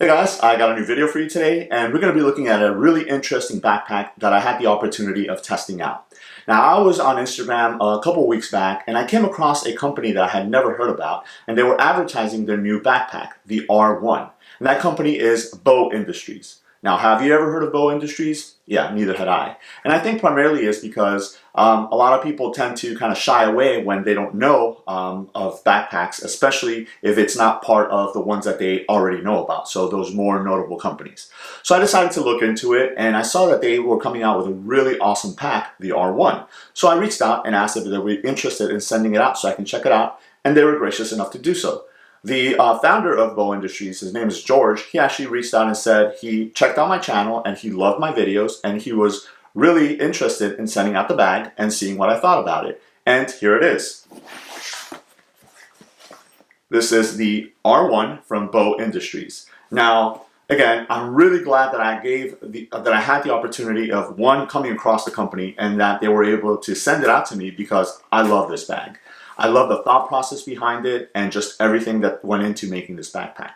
Hey guys, I got a new video for you today, and we're going to be looking at a really interesting backpack that I had the opportunity of testing out. Now, I was on Instagram a couple weeks back, and I came across a company that I had never heard about, and they were advertising their new backpack, the R1. And that company is Beau Industries. Now, have you ever heard of Beau Industries? Yeah, neither had I. And I think primarily is because a lot of people tend to kind of shy away when they don't know of backpacks, especially if it's not part of the ones that they already know about, so those more notable companies. So I decided to look into it, and I saw that they were coming out with a really awesome pack, the R1. So I reached out and asked if they were interested in sending it out so I can check it out, and they were gracious enough to do so. The founder of Beau Industries, his name is George, he actually reached out and said he checked out my channel and he loved my videos and he was really interested in sending out the bag and seeing what I thought about it. And here it is. This is the R1 from Beau Industries. Now, again, I'm really glad that I had the opportunity of one, coming across the company and that they were able to send it out to me because I love this bag. I love the thought process behind it and just everything that went into making this backpack.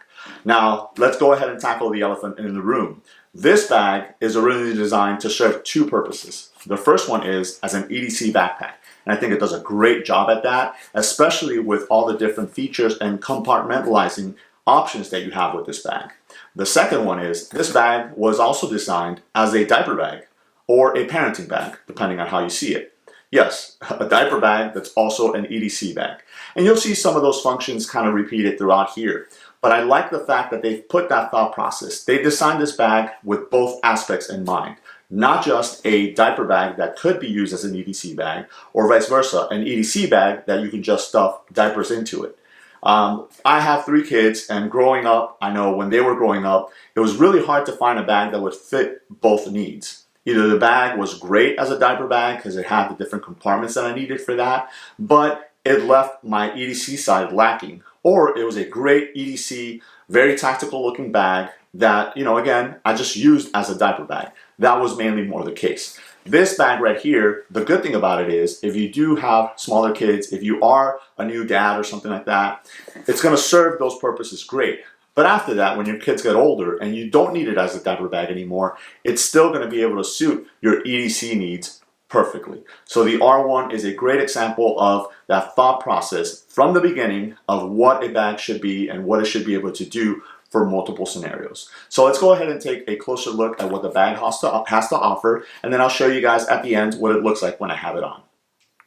Now, let's go ahead and tackle the elephant in the room. This bag is originally designed to serve two purposes. The first one is as an EDC backpack. And I think it does a great job at that, especially with all the different features and compartmentalizing options that you have with this bag. The second one is this bag was also designed as a diaper bag or a parenting bag, depending on how you see it. Yes, a diaper bag that's also an EDC bag. And you'll see some of those functions kind of repeated throughout here. But I like the fact that they've put that thought process. They designed this bag with both aspects in mind. Not just a diaper bag that could be used as an EDC bag, or vice versa, an EDC bag that you can just stuff diapers into it. I have 3 kids, and growing up, I know when they were growing up, it was really hard to find a bag that would fit both needs. Either the bag was great as a diaper bag because it had the different compartments that I needed for that, but it left my EDC side lacking. Or it was a great EDC, very tactical looking bag that, again, I just used as a diaper bag. That was mainly more the case. This bag right here, the good thing about it is if you do have smaller kids, if you are a new dad or something like that, it's going to serve those purposes great. But after that, when your kids get older and you don't need it as a diaper bag anymore, it's still going to be able to suit your EDC needs perfectly. So the R1 is a great example of that thought process from the beginning of what a bag should be and what it should be able to do for multiple scenarios. So let's go ahead and take a closer look at what the bag has to offer, and then I'll show you guys at the end what it looks like when I have it on.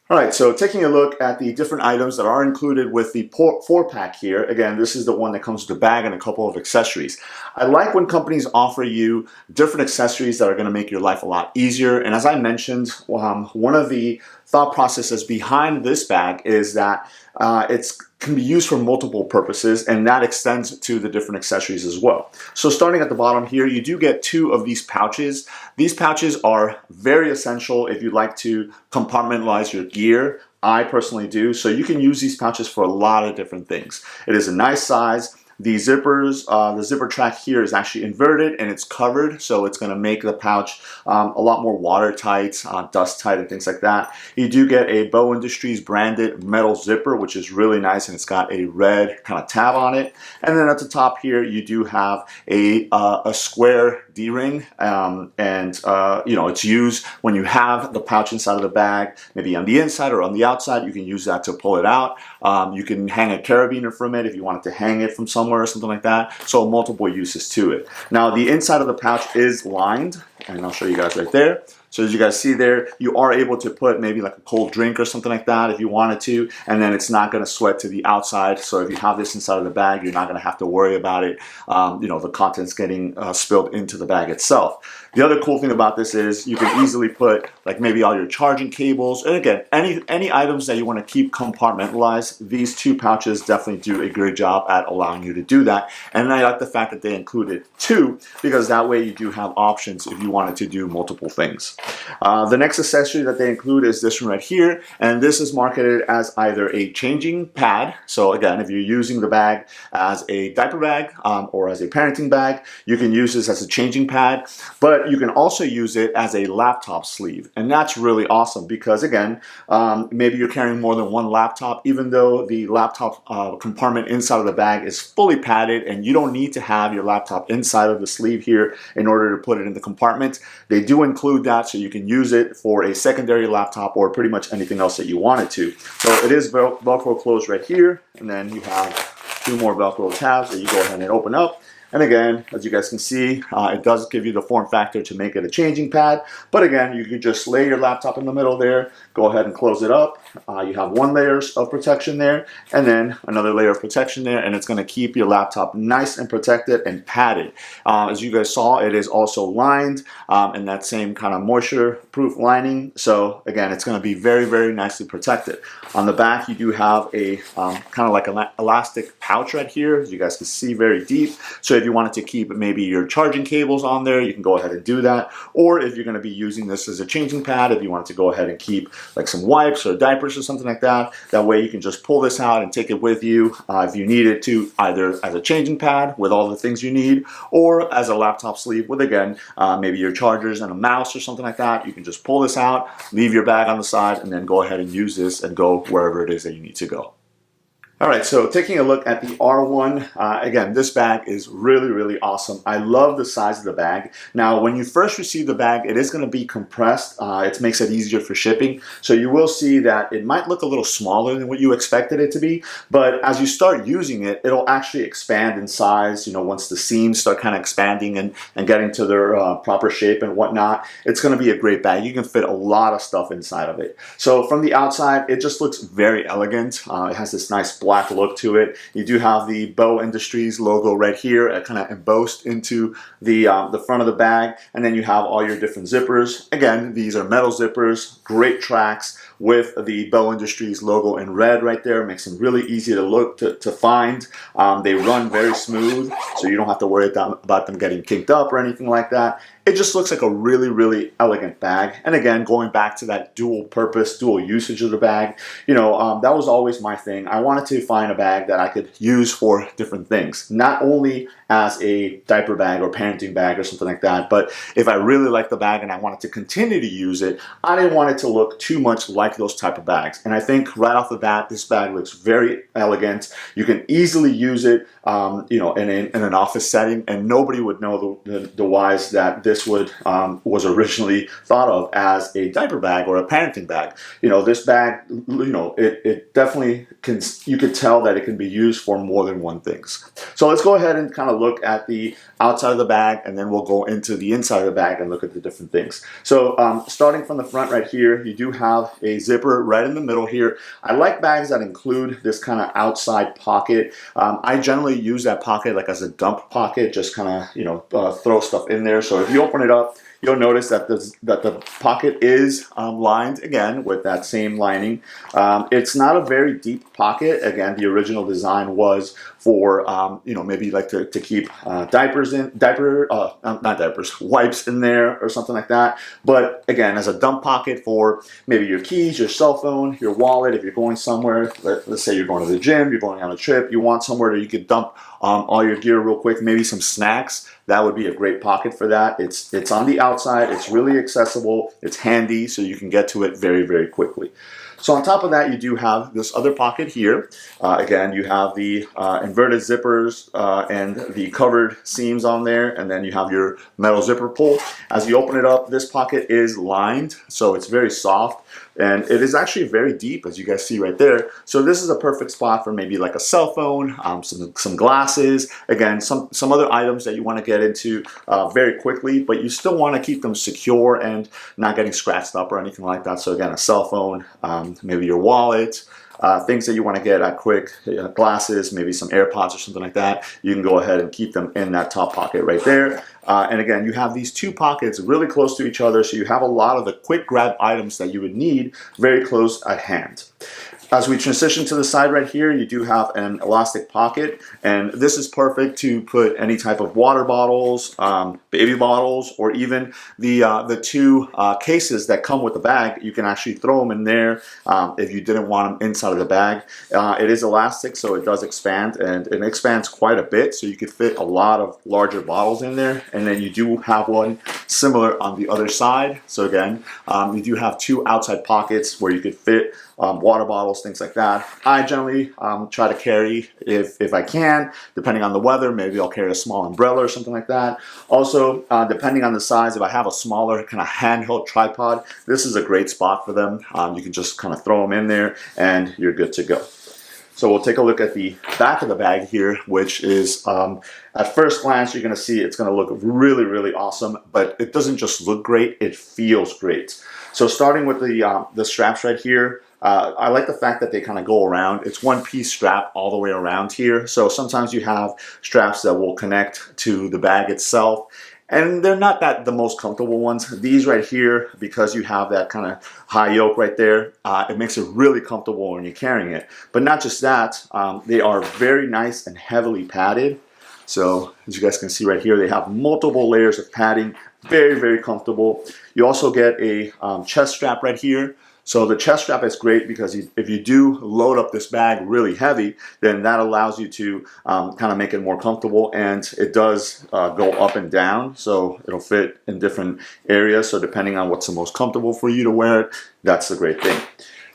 Alright, so taking a look at the different items that are included with the 4-pack here. Again, this is the one that comes with the bag and a couple of accessories. I like when companies offer you different accessories that are going to make your life a lot easier. And as I mentioned, one of the thought processes behind this bag is that it can be used for multiple purposes, and that extends to the different accessories as well. So starting at the bottom here, you do get 2 of these pouches. These pouches are very essential if you'd like to compartmentalize your gear. I personally do. So you can use these pouches for a lot of different things. It is a nice size. The zippers, the zipper track here is actually inverted and it's covered, so it's going to make the pouch a lot more watertight, dust tight, and things like that. You do get a Beau Industries branded metal zipper, which is really nice, and it's got a red kind of tab on it. And then at the top here, you do have a square D-ring, it's used when you have the pouch inside of the bag, maybe on the inside or on the outside. You can use that to pull it out. You can hang a carabiner from it if you wanted to hang it from somewhere or something like that. So multiple uses to it. Now the inside of the pouch is lined, and I'll show you guys right there. So as you guys see there, you are able to put maybe like a cold drink or something like that if you wanted to, and then it's not going to sweat to the outside. So if you have this inside of the bag, you're not going to have to worry about it, the contents getting spilled into the bag itself. The other cool thing about this is you can easily put like maybe all your charging cables, and again, any items that you want to keep compartmentalized. These 2 pouches definitely do a great job at allowing you to do that. And I like the fact that they included 2, because that way you do have options if you wanted to do multiple things. The next accessory that they include is this one right here, and this is marketed as either a changing pad. So again, if you're using the bag as a diaper bag or as a parenting bag, you can use this as a changing pad, but you can also use it as a laptop sleeve. And that's really awesome because again, maybe you're carrying more than one laptop, even though the laptop compartment inside of the bag is fully padded and you don't need to have your laptop inside of the sleeve here in order to put it in the compartment. They do include that so you can use it for a secondary laptop or pretty much anything else that you wanted to. So it is Velcro closed right here, and then you have 2 more Velcro tabs that you go ahead and open up. And again, as you guys can see, it does give you the form factor to make it a changing pad. But again, you can just lay your laptop in the middle there, go ahead and close it up. You have 1 layer of protection there, and then another layer of protection there, and it's going to keep your laptop nice and protected and padded. As you guys saw, it is also lined in that same kind of moisture-proof lining. So again, it's going to be very, very nicely protected. On the back, you do have a kind of like an elastic pouch right here, as you guys can see, very deep. So if you wanted to keep maybe your charging cables on there, you can go ahead and do that. Or if you're going to be using this as a changing pad, if you wanted to go ahead and keep like some wipes or diapers or something like that, that way you can just pull this out and take it with you if you needed to, either as a changing pad with all the things you need, or as a laptop sleeve with, again, maybe your chargers and a mouse or something like that. You can just pull this out, leave your bag on the side, and then go ahead and use this and go wherever it is that you need to go. All right, so taking a look at the R1, again, this bag is really, really awesome. I love the size of the bag. Now, when you first receive the bag, it is going to be compressed. It makes it easier for shipping. So you will see that it might look a little smaller than what you expected it to be, but as you start using it, it'll actually expand in size. You know, once the seams start kind of expanding and getting to their proper shape and whatnot, it's going to be a great bag. You can fit a lot of stuff inside of it. So from the outside, it just looks very elegant. It has this nice black look to it. You do have the Beau Industries logo right here, kind of embossed into the front of the bag, and then you have all your different zippers. Again, these are metal zippers, great tracks with the Beau Industries logo in red right there. Makes them really easy to look to find. They run very smooth, so you don't have to worry about them getting kinked up or anything like that. It just looks like a really, really elegant bag. And again, going back to that dual purpose, dual usage of the bag, you know, that was always my thing. I wanted to find a bag that I could use for different things, not only as a diaper bag or parenting bag or something like that, but if I really liked the bag and I wanted to continue to use it, I didn't want it to look too much like those type of bags. And I think right off the bat, this bag looks very elegant. You can easily use it, you know, in an office setting, and nobody would know the whys that this was originally thought of as a diaper bag or a parenting bag. You know, this bag, you know, it definitely can, you could tell that it can be used for more than one things. So let's go ahead and kind of look at the outside of the bag, and then we'll go into the inside of the bag and look at the different things. So starting from the front right here, you do have a zipper right in the middle here. I like bags that include this kind of outside pocket. I generally use that pocket like as a dump pocket, just kind of, you know, throw stuff in there. So if you open it up, you'll notice that the pocket is lined again with that same lining. It's not a very deep pocket. Again, the original design was for you know, maybe like to keep wipes in there or something like that. But again, as a dump pocket for maybe your keys, your cell phone, your wallet. If you're going somewhere, let's say you're going to the gym, you're going on a trip, you want somewhere that you could dump all your gear real quick, maybe some snacks. That would be a great pocket for that. It's on the outside, it's really accessible, it's handy, so you can get to it very, very quickly. So on top of that, you do have this other pocket here. Again, you have the inverted zippers and the covered seams on there, and then you have your metal zipper pull. As you open it up, this pocket is lined, so it's very soft. And it is actually very deep, as you guys see right there. So this is a perfect spot for maybe like a cell phone, some glasses, again, some other items that you want to get into very quickly, but you still want to keep them secure and not getting scratched up or anything like that. So again, a cell phone, maybe your wallet, things that you want to get at quick, glasses, maybe some AirPods or something like that, you can go ahead and keep them in that top pocket right there. And again, you have these two pockets really close to each other, so you have a lot of the quick grab items that you would need very close at hand. As we transition to the side right here, you do have an elastic pocket, and this is perfect to put any type of water bottles, baby bottles, or even the two cases that come with the bag. You can actually throw them in there if you didn't want them inside of the bag. It is elastic, so it does expand, and it expands quite a bit, so you could fit a lot of larger bottles in there. And then you do have one similar on the other side. So again, you do have two outside pockets where you could fit water bottles, things like that. I generally try to carry, if I can, depending on the weather, maybe I'll carry a small umbrella or something like that. Also, depending on the size, if I have a smaller kind of handheld tripod, this is a great spot for them. You can just kind of throw them in there and you're good to go. So we'll take a look at the back of the bag here, which is, at first glance, you're gonna see it's gonna look really, really awesome, but it doesn't just look great, it feels great. So starting with the straps right here, I like the fact that they kind of go around. It's one piece strap all the way around here. So sometimes you have straps that will connect to the bag itself, and they're not the most comfortable ones. These right here, because you have that kind of high yoke right there, it makes it really comfortable when you're carrying it. But not just that, they are very nice and heavily padded. So as you guys can see right here, they have multiple layers of padding, very, very comfortable. You also get a chest strap right here. So the chest strap is great because if you do load up this bag really heavy, then that allows you to kind of make it more comfortable, and it does go up and down, so it'll fit in different areas. So depending on what's the most comfortable for you to wear it, that's the great thing.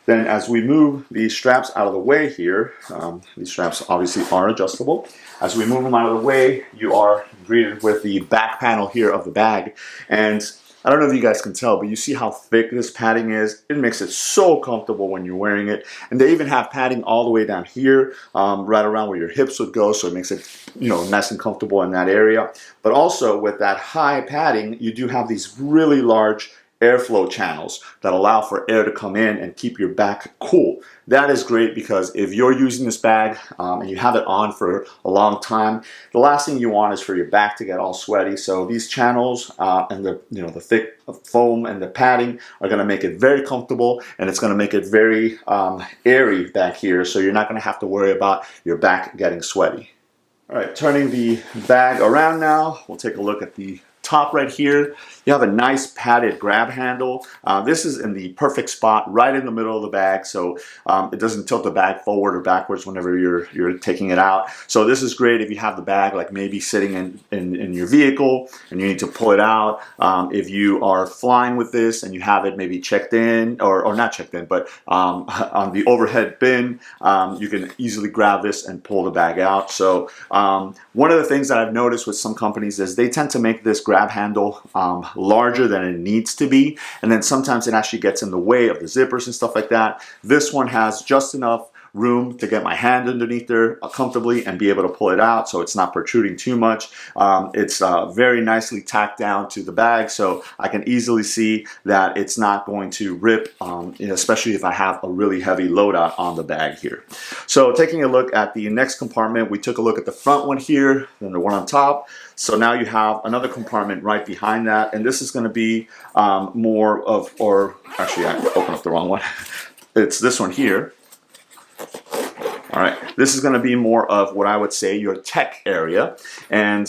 Then as we move these straps out of the way here, these straps obviously are adjustable. As we move them out of the way, you are greeted with the back panel here of the bag. And I don't know if you guys can tell, but you see how thick this padding is. It makes it so comfortable when you're wearing it. And they even have padding all the way down here, right around where your hips would go, so it makes it, you know, nice and comfortable in that area. But also with that high padding, you do have these really large airflow channels that allow for air to come in and keep your back cool. That is great because if you're using this bag and you have it on for a long time, the last thing you want is for your back to get all sweaty. So these channels and the thick foam and the padding are going to make it very comfortable, and it's going to make it very airy back here. So you're not going to have to worry about your back getting sweaty. All right, turning the bag around now, we'll take a look at the top right here. You have a nice padded grab handle. This is in the perfect spot right in the middle of the bag, so it doesn't tilt the bag forward or backwards whenever you're taking it out. So this is great if you have the bag like maybe sitting in your vehicle and you need to pull it out. If you are flying with this and you have it maybe checked in, or not checked in, but on the overhead bin, you can easily grab this and pull the bag out. So one of the things that I've noticed with some companies is they tend to make this grab handle larger than it needs to be, and then sometimes it actually gets in the way of the zippers and stuff like that. This one has just enough room to get my hand underneath there comfortably and be able to pull it out so it's not protruding too much. It's very nicely tacked down to the bag, so I can easily see that it's not going to rip, especially if I have a really heavy loadout on the bag here. So taking a look at the next compartment, we took a look at the front one here, then the one on top. So now you have another compartment right behind that, and this is going to be more of, or actually I opened up the wrong one. It's this one here. All right, this is going to be more of what I would say your tech area, and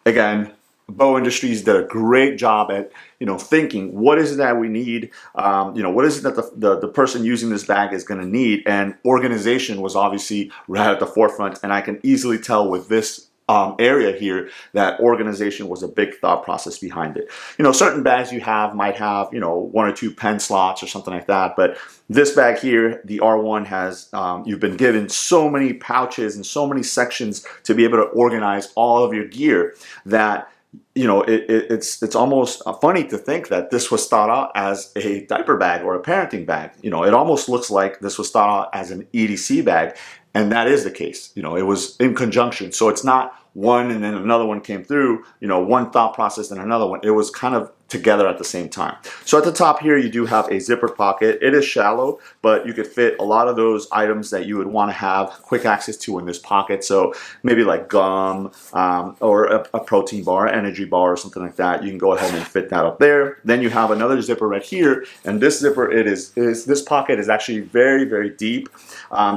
again, Beau Industries did a great job at thinking what is it that we need, what is it that the person using this bag is going to need, and organization was obviously right at the forefront, and I can easily tell with this area here that organization was a big thought process behind it. Certain bags might have one or two pen slots or something like that, but this bag here, the R1, has you've been given so many pouches and so many sections to be able to organize all of your gear that it's almost funny to think that this was thought out as a diaper bag or a parenting bag. It almost looks like this was thought out as an EDC bag, and that is the case. It was in conjunction, so it's not one and then another one came through, one thought process and another one. It was kind of together at the same time. So at the top here, you do have a zipper pocket. It is shallow, but you could fit a lot of those items that you would want to have quick access to in this pocket. So maybe like gum or a protein bar, energy bar, or something like that. You can go ahead and fit that up there. Then you have another zipper right here, and this zipper, this pocket is actually very, very deep.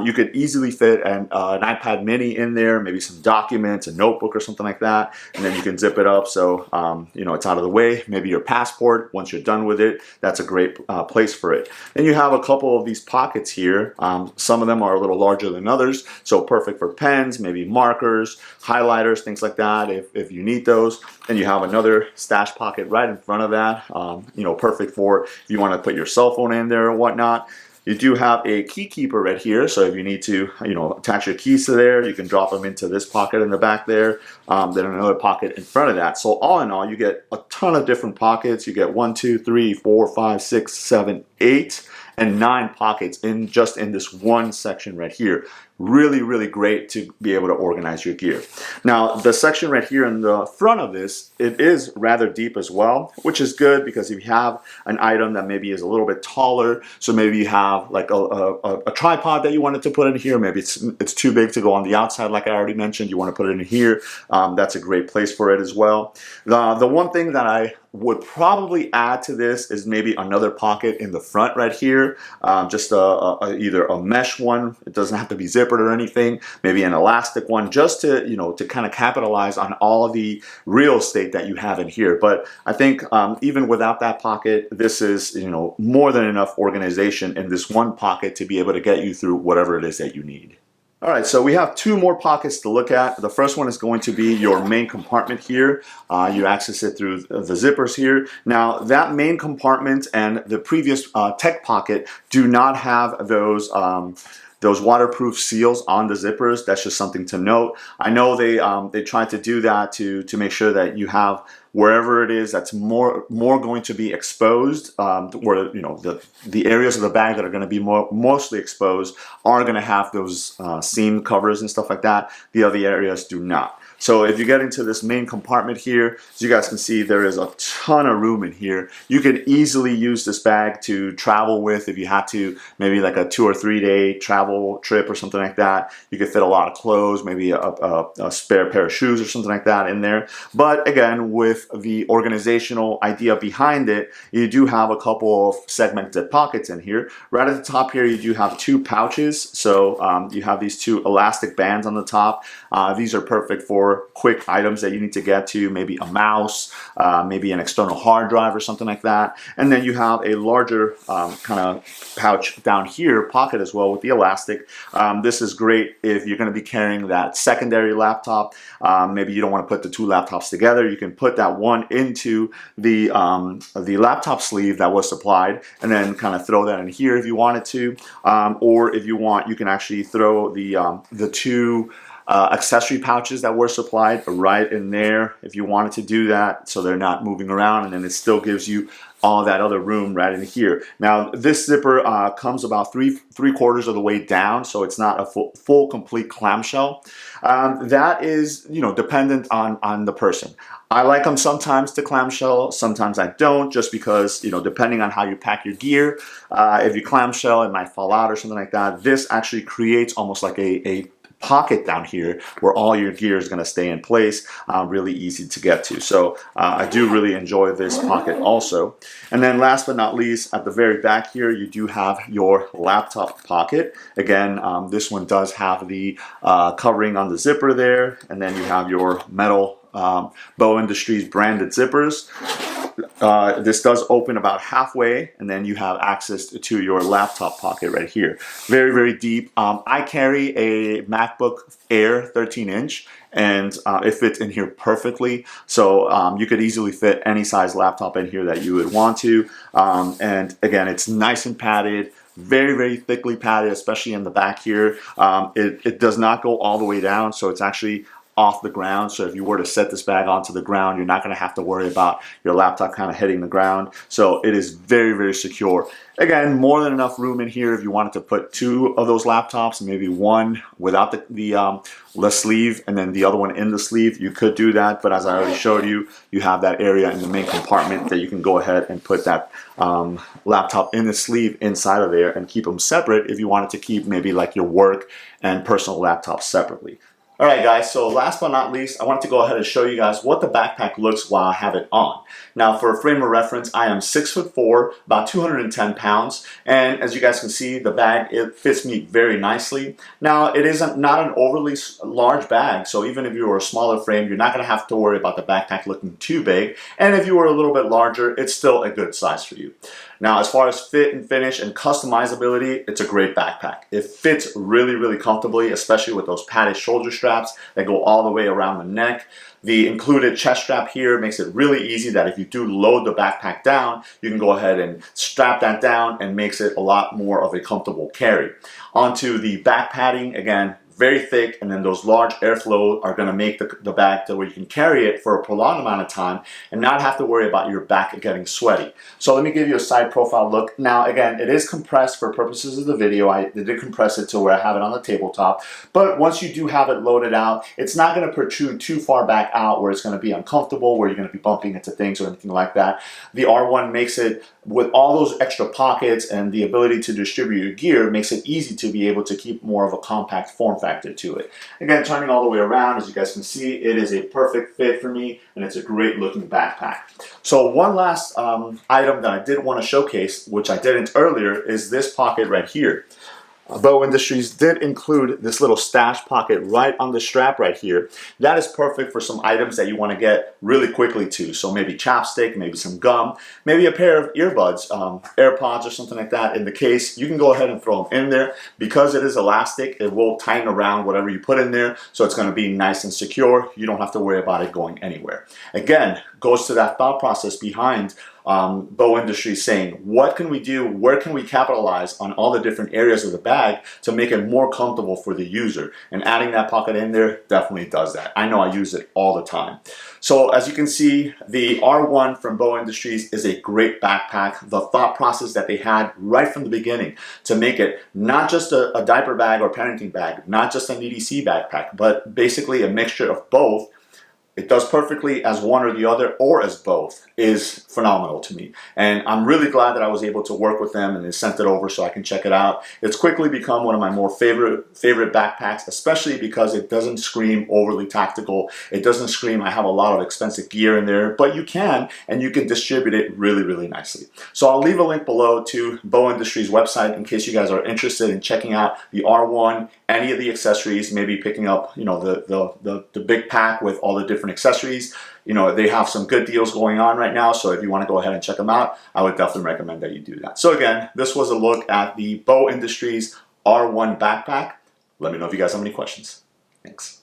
You could easily fit an iPad mini in there, maybe some documents, a notebook or something like that, and then you can zip it up so you know, it's out of the way. Maybe your passport, once you're done with it, that's a great place for it. Then you have a couple of these pockets here. Some of them are a little larger than others, so perfect for pens, maybe markers, highlighters, things like that if you need those. And you have another stash pocket right in front of that, you know, perfect for if you want to put your cell phone in there or whatnot. You do have a key keeper right here, so if you need to, you know, attach your keys to there, you can drop them into this pocket in the back there, then another pocket in front of that. So all in all, you get a ton of different pockets. You get 1, 2, 3, 4, 5, 6, 7, 8, and 9 pockets in just in this one section right here. Really, really great to be able to organize your gear. Now, the section right here in the front of this, it is rather deep as well, which is good because if you have an item that maybe is a little bit taller, so maybe you have like a tripod that you wanted to put in here, maybe it's too big to go on the outside like I already mentioned, you want to put it in here, that's a great place for it as well. The one thing that I would probably add to this is maybe another pocket in the front right here, just either a mesh one, it doesn't have to be zippered or anything, maybe an elastic one, just to, you know, to kind of capitalize on all of the real estate that you have in here. But I think even without that pocket, this is, you know, more than enough organization in this one pocket to be able to get you through whatever it is that you need. All right, so we have 2 more pockets to look at. The first one is going to be your main compartment here. You access it through the zippers here. Now, that main compartment and the previous tech pocket do not have those waterproof seals on the zippers. That's just something to note. I know they tried to do that to make sure that you have wherever it is that's more going to be exposed, where, you know, the areas of the bag that are going to be mostly exposed are going to have those seam covers and stuff like that. The other areas do not. So if you get into this main compartment here, as you guys can see, there is a ton of room in here. You could easily use this bag to travel with if you had to, maybe like a 2 or 3 day travel trip or something like that. You could fit a lot of clothes, maybe a spare pair of shoes or something like that in there. But again, with the organizational idea behind it, you do have a couple of segmented pockets in here. Right at the top here, you do have 2 pouches. So you have these 2 elastic bands on the top. These are perfect for quick items that you need to get to, maybe a mouse, maybe an external hard drive or something like that. And then you have a larger kind of pouch down here, pocket as well with the elastic. This is great if you're going to be carrying that secondary laptop. Maybe you don't want to put the 2 laptops together. You can put that one into the laptop sleeve that was supplied and then kind of throw that in here if you wanted to. Or if you want, you can actually throw the 2 accessory pouches that were supplied right in there if you wanted to do that, so they're not moving around, and then it still gives you all that other room right in here. Now this zipper comes about three quarters of the way down, so it's not a full complete clamshell. That is, you know, dependent on the person. I like them sometimes to clamshell, sometimes I don't, just because, you know, depending on how you pack your gear, if you clamshell it might fall out or something like that. This actually creates almost like a pocket down here where all your gear is going to stay in place, really easy to get to. So I do really enjoy this pocket also. And then last but not least, at the very back here, you do have your laptop pocket. Again, this one does have the covering on the zipper there, and then you have your metal Beau Industries branded zippers. This does open about halfway, and then you have access to your laptop pocket right here. Very, very deep. I carry a MacBook Air 13-inch, and it fits in here perfectly. So you could easily fit any size laptop in here that you would want to. And again, it's nice and padded. Very, very thickly padded, especially in the back here. It does not go all the way down, so it's actually off the ground. So if you were to set this bag onto the ground, you're not going to have to worry about your laptop kind of hitting the ground. So it is very, very secure. Again, more than enough room in here if you wanted to put 2 of those laptops, maybe one without the sleeve and then the other one in the sleeve. You could do that, but as I already showed you, you have that area in the main compartment that you can go ahead and put that laptop in the sleeve inside of there and keep them separate if you wanted to keep maybe like your work and personal laptops separately. All right, guys, so last but not least, I wanted to go ahead and show you guys what the backpack looks while I have it on. Now, for a frame of reference, I am 6'4", about 210 pounds, and as you guys can see, the bag, it fits me very nicely. Now, it isn't not an overly large bag, so even if you were a smaller frame, you're not going to have to worry about the backpack looking too big, and if you were a little bit larger, it's still a good size for you. Now, as far as fit and finish and customizability, it's a great backpack. It fits really, really comfortably, especially with those padded shoulder straps that go all the way around the neck. The included chest strap here makes it really easy that if you do load the backpack down, you can go ahead and strap that down and makes it a lot more of a comfortable carry. Onto the back padding, again, very thick, and then those large airflow are going to make the bag to where you can carry it for a prolonged amount of time and not have to worry about your back getting sweaty. So let me give you a side profile look. Now again, it is compressed for purposes of the video. I did compress it to where I have it on the tabletop, but once you do have it loaded out, it's not going to protrude too far back out where it's going to be uncomfortable, where you're going to be bumping into things or anything like that. The R1 makes it, with all those extra pockets and the ability to distribute your gear, makes it easy to be able to keep more of a compact form factor to it. Again, turning all the way around, as you guys can see, it is a perfect fit for me, and it's a great looking backpack. So one last item that I did want to showcase, which I didn't earlier, is this pocket right here. Beau Industries did include this little stash pocket right on the strap right here. That is perfect for some items that you want to get really quickly to. So maybe chapstick, maybe some gum, maybe a pair of earbuds, AirPods or something like that in the case. You can go ahead and throw them in there. Because it is elastic, it will tighten around whatever you put in there. So it's going to be nice and secure. You don't have to worry about it going anywhere. Again, goes to that thought process behind Beau Industries saying, what can we do, where can we capitalize on all the different areas of the bag to make it more comfortable for the user? And adding that pocket in there definitely does that. I know I use it all the time. So as you can see, the R1 from Beau Industries is a great backpack. The thought process that they had right from the beginning to make it not just a diaper bag or parenting bag, not just an EDC backpack, but basically a mixture of both. It does perfectly as one or the other or as both is phenomenal to me. And I'm really glad that I was able to work with them and they sent it over so I can check it out. It's quickly become one of my more favorite backpacks, especially because it doesn't scream overly tactical. It doesn't scream I have a lot of expensive gear in there, but you can, and you can distribute it really, really nicely. So I'll leave a link below to Beau Industries website in case you guys are interested in checking out the R1, any of the accessories, maybe picking up, you know, the big pack with all the different accessories. You know, they have some good deals going on right now, so if you want to go ahead and check them out, I would definitely recommend that you do that. So again, this was a look at the Beau Industries R1 Backpack. Let me know if you guys have any questions. Thanks.